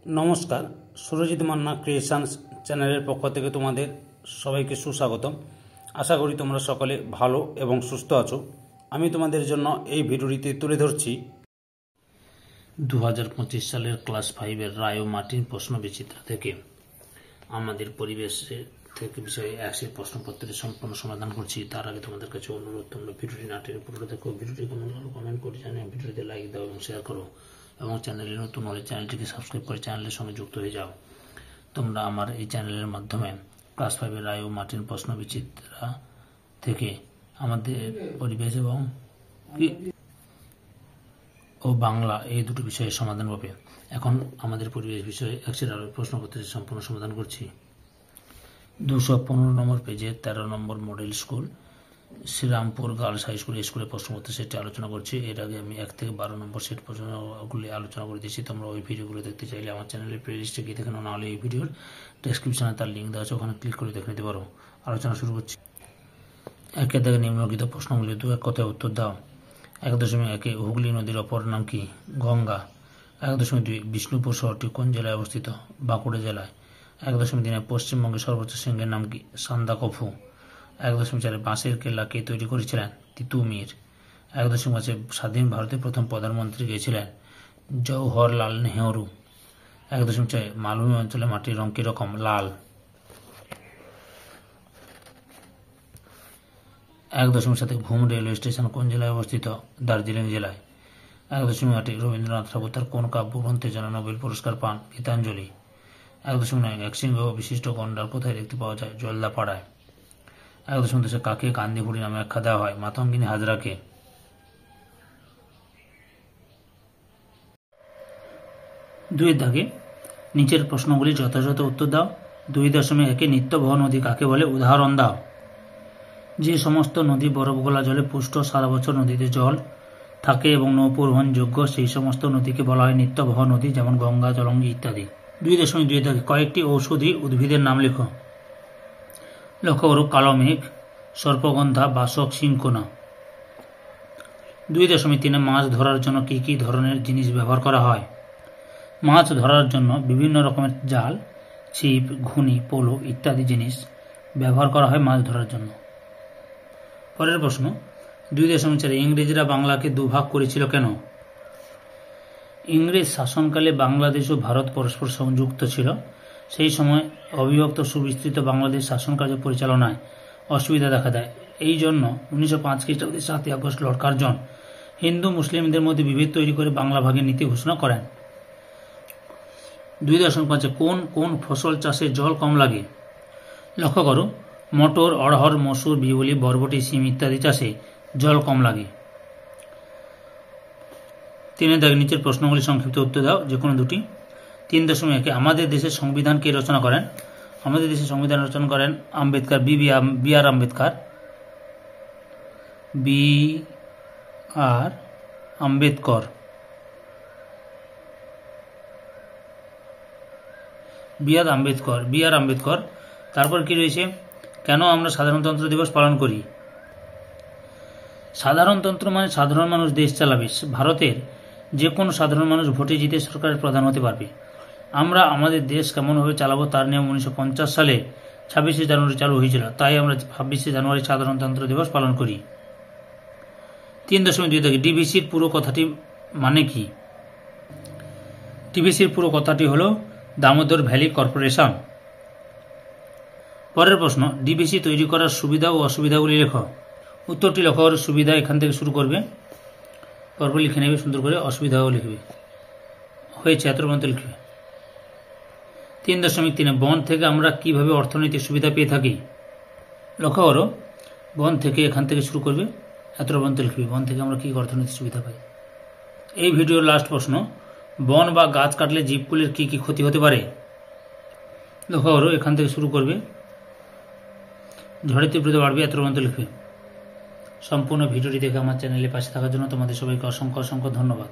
নমস্কার, সুরজিৎ মান্না ক্রিয়েশনস চ্যানেলের পক্ষ থেকে তোমাদের সবাইকে সুস্বাগতম। আশা করি তোমরা সকলে ভালো এবং সুস্থ আছো। আমি তোমাদের জন্য এই ভিডিওটিতে তুলে ধরছি 2025 সালের ক্লাস 5-এর রায় ও মার্টিন প্রশ্নবিচিত্রা থেকে আমাদের পরিবেশের থেকে বিষয়ে 80 প্রশ্নপত্রের সম্পূর্ণ সমাধান করছি। তার আগে তোমাদের কাছে অনুরোধ, তোমরা ভিডিওটি না টেনে পুরোটা দেখো। ভিডিওটি কেমন লাগলো কমেন্ট করে জানিয়ে ভিডিওটিতে লাইক দাও এবং শেয়ার করো, এবং চ্যানেলে নতুন হলে চ্যানেলটিকে সাবস্ক্রাইব করে চ্যানেলের সঙ্গে যুক্ত হয়ে যাও। তোমরা আমার এই চ্যানেলের মাধ্যমে ক্লাস 5-এর রায় ও মার্টিন প্রশ্নবিচিত্রা থেকে আমাদের পরিবেশ এবং বাংলা এই দুটো বিষয়ের সমাধান পাবে। এখন আমাদের পরিবেশ বিষয়ে 100 প্রশ্নপত্রের সম্পূর্ণ সমাধান করছি। 215 নম্বর পেজে 13 নম্বর model school Serampore girls high school স্কুলের প্রশ্নপত্র সেটটি আলোচনা করছি। এর আগে আমি 1 থেকে 12 নম্বর সেট পর্যন্তগুলি আলোচনা করে দিয়েছি। তোমরা ওই ভিডিওগুলো দেখতে চাইলে আমার চ্যানেলের প্লেলিস্টে গিয়ে দেখে নাও, নাহলে এই ভিডিওর ডেসক্রিপশনে তার লিঙ্ক দেওয়া আছে, ওখানে ক্লিক করে দেখে নিতে পারো। আলোচনা শুরু করছি। 1 থেকে নিম্নলিখিত প্রশ্নগুলি 2-1 কথায় উত্তর দাও। 1.1 হুগলি নদীর অপর নাম কি? গঙ্গা। 1.2 বিষ্ণুপুর শহরটি কোন জেলায় অবস্থিত? বাঁকুড়া জেলায়। 1.3 পশ্চিমবঙ্গের সর্বোচ্চ শৃঙ্গের নাম কি? সান্দাকফু। 1.4 বাঁশের কেল্লা কে তৈরি করেছিলেন? তিতুমির। 1.5 স্বাধীন ভারতের প্রথম প্রধানমন্ত্রী কে ছিলেন? জওহরলাল নেহরু। 1.4 মালভূমি অঞ্চলে মাটির রং কিরকম? লাল। 1.7 ঘুম রেলওয়ে স্টেশন কোন জেলায় অবস্থিত? দার্জিলিং জেলায়। 1.8 রবীন্দ্রনাথ ঠাকুর তার কোন কাব্যগ্রন্থের জন্য নোবেল পুরস্কার পান? গীতাঞ্জলি। 1.9 একশৃঙ্গ বিশিষ্ট গন্ডার কোথায় দেখতে পাওয়া যায়? জলদাপাড়ায়। 1.10 কাকে কান্দিভুড়ি নামে আখ্যা দেওয়া হয়? মাতঙ্গিনী হাজরাকে। 2 দাগে নিচের প্রশ্নগুলি যথাযথ উত্তর দাও। 2.1 নিত্যবহ নদী কাকে বলে? উদাহরণ দাও। যে সমস্ত নদী বরফ গলা জলে পুষ্ট, সারা বছর নদীতে জল থাকে এবং নৌপরিবহনযোগ্য, সেই সমস্ত নদীকে বলা হয় নিত্যবহ নদী, যেমন গঙ্গা, জলঙ্গি ইত্যাদি। 2.2 দাগে কয়েকটি ঔষধি উদ্ভিদের নাম লেখো। লক্ষ্য করো, কালো মেঘ, সর্পগন্ধা, বাসক, সিংকোনা। 2.3 মাছ ধরার জন্য কি কি ধরনের জিনিস ব্যবহার করা হয়? মাছ ধরার জন্য বিভিন্ন রকমের জাল, ছিপ, ঘুনি, পোলো ইত্যাদি জিনিস ব্যবহার করা হয় মাছ ধরার জন্য। পরের প্রশ্ন, 2.4 ইংরেজরা বাংলাকে দুভাগ করেছিল কেন? ইংরেজ শাসনকালে বাংলাদেশ ও ভারত পরস্পর সংযুক্ত ছিল। সেই সময় অবিভক্ত সুবিস্তৃত বাংলাদেশ শাসন কার্য পরিচালনায় অসুবিধা দেখা দেয়। এই জন্য 1905 খ্রিস্টাব্দে 7 আগস্ট লর্ড কার্জন হিন্দু মুসলিমদের মধ্যে বিভেদ তৈরি করে বাংলা ভাগের নীতি ঘোষণা করেন। 2.5 কোন কোন ফসল চাষে জল কম লাগে? লক্ষ্য করো, মটর, অড়হর, মসুর, বিউলি, বরবটি, সিম ইত্যাদি চাষে জল কম লাগে। 3 দাগে নিচের প্রশ্নগুলি সংক্ষিপ্ত উত্তর দাও, যে কোনো দুটি। 3.1 আমাদের দেশের সংবিধান কে রচনা করেন? আমাদের দেশের সংবিধান রচনা করেন আম্বেদকর, বি আর আম্বেদকর। বি আর আম্বেদকর। তারপর কি রয়েছে? কেন আমরা সাধারণতন্ত্র দিবস পালন করি? সাধারণতন্ত্র মানে সাধারণ মানুষ দেশ চালাবে। ভারতের যে কোনো সাধারণ মানুষ ভোটে জিতে সরকারের প্রধান হতে পারবে। আমরা আমাদের দেশ কেমনভাবে চালাবো তার নিয়ম 1950 সালে 26শে জানুয়ারি চালু হয়েছিল, তাই আমরা 26শে জানুয়ারি সাধারণতন্ত্র দিবস পালন করি। 3.2 দাগে ডিভিসির পুরো কথাটি মানে কি? ডিভিসির পুরো কথাটি হলো দামোদর ভ্যালি কর্পোরেশন। পরের প্রশ্ন, ডিভিসি তৈরি করার সুবিধা ও অসুবিধাগুলি লেখো। উত্তরটি লেখো। সুবিধা এখান থেকে শুরু করবে, পরপর লিখে নেবে সুন্দর করে, অসুবিধাও লিখবে। হয়েছে, এত পর্যন্ত লিখবে। 3.3 বন থেকে আমরা কিভাবে অর্থনৈতিক সুবিধা পেয়ে থাকি? লক্ষ্য করো, বন থেকে এখান থেকে শুরু করবে, এত পর্যন্ত লিখবে, বন থেকে আমরা কি অর্থনৈতিক সুবিধা পাই। এই ভিডিওর লাস্ট প্রশ্ন, বন বা গাছ কাটলে জীবকুলের কি কি ক্ষতি হতে পারে? লক্ষ্য করো, এখান থেকে শুরু করবে, ঝড়ের তীব্রতা বাড়বে, এত পর্যন্ত লিখবে। সম্পূর্ণ ভিডিওটি দেখে আমার চ্যানেলে পাশে থাকার জন্য তোমাদের সবাইকে অসংখ্য অসংখ্য ধন্যবাদ।